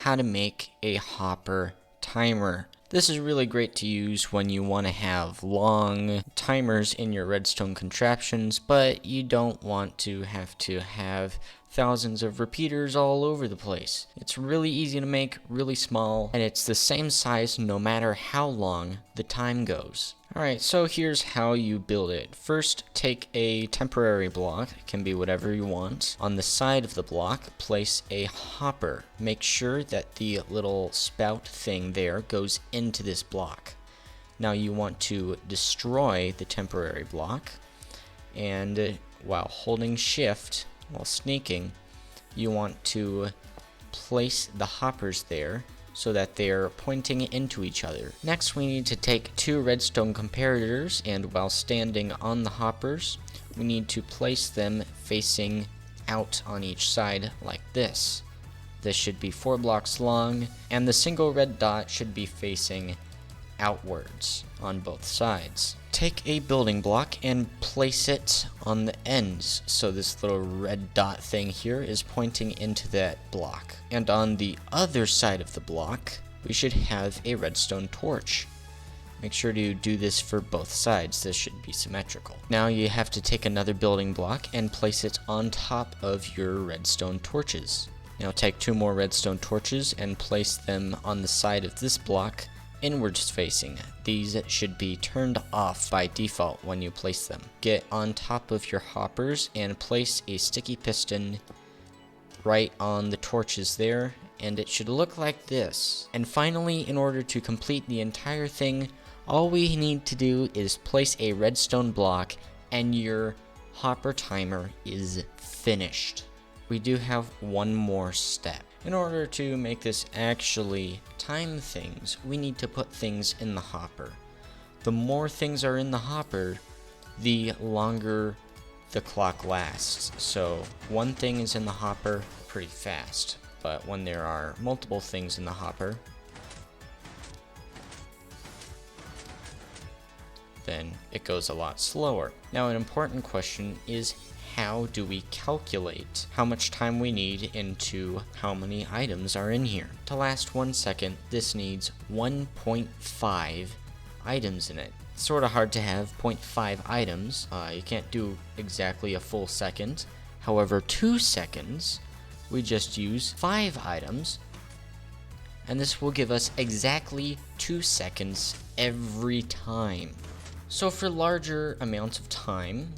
how to make a hopper timer. This is really great to use when you want to have long timers in your redstone contraptions, but you don't want to have thousands of repeaters all over the place. It's really easy to make, really small, and it's the same size no matter how long the time goes. Alright, so here's how you build it. First, take a temporary block, it can be whatever you want. On the side of the block, place a hopper. Make sure that the little spout thing there goes into this block. Now you want to destroy the temporary block, and while holding shift, while sneaking, you want to place the hoppers there so that they're pointing into each other. Next, we need to take two redstone comparators, and while standing on the hoppers, we need to place them facing out on each side like this. This should be 4 blocks long, and the single red dot should be facing outwards on both sides. Take a building block and place it on the ends, so this little red dot thing here is pointing into that block. And on the other side of the block, we should have a redstone torch. Make sure to do this for both sides, this should be symmetrical. Now you have to take another building block and place it on top of your redstone torches. Now take 2 more redstone torches and place them on the side of this block, inwards facing. These should be turned off by default when you place them. Get on top of your hoppers and place a sticky piston right on the torches there, and it should look like this. And finally, in order to complete the entire thing, all we need to do is place a redstone block and your hopper timer is finished. We do have one more step. In order to make this actually time things, we need to put things in the hopper. The more things are in the hopper, the longer the clock lasts. So one thing is in the hopper pretty fast, but when there are multiple things in the hopper, then it goes a lot slower. Now, an important question is, how do we calculate how much time we need into how many items are in here? To last 1 second, this needs 1.5 items in it. It's sort of hard to have 0.5 items. You can't do exactly a full second. However, 2 seconds, we just use 5 items, and this will give us exactly 2 seconds every time. So for larger amounts of time,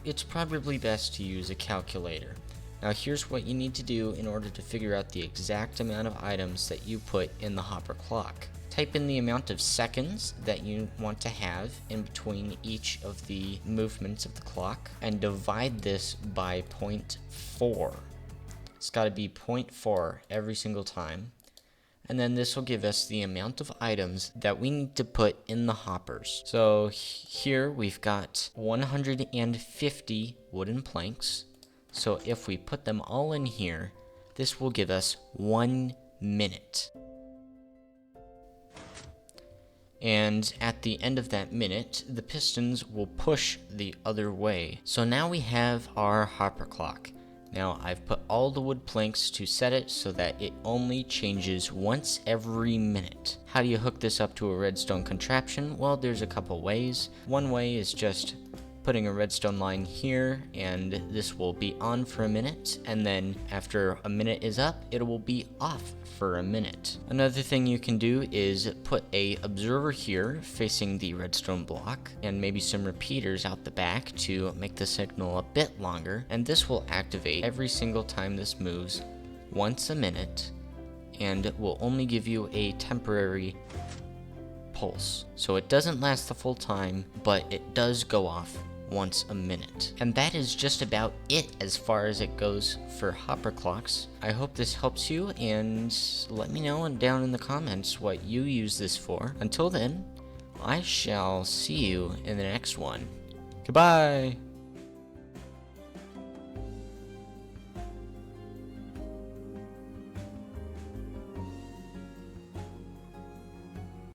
it's probably best to use a calculator. Now here's what you need to do in order to figure out the exact amount of items that you put in the hopper clock. Type in the amount of seconds that you want to have in between each of the movements of the clock, and divide this by 0.4. It's got to be 0.4 every single time. And then this will give us the amount of items that we need to put in the hoppers. So here we've got 150 wooden planks. So if we put them all in here, this will give us 1 minute. And at the end of that minute, the pistons will push the other way. So now we have our hopper clock. Now I've put all the wood planks to set it so that it only changes once every minute. How do you hook this up to a redstone contraption? Well, there's a couple ways. One way is just putting a redstone line here, and this will be on for a minute, and then after a minute is up, it will be off for a minute. Another thing you can do is put a observer here facing the redstone block, and maybe some repeaters out the back to make the signal a bit longer, and this will activate every single time this moves once a minute, and will only give you a temporary pulse. So it doesn't last the full time, but it does go off once a minute. And that is just about it as far as it goes for hopper clocks. I hope this helps you, and let me know down in the comments what you use this for. Until then, I shall see you in the next one. Goodbye!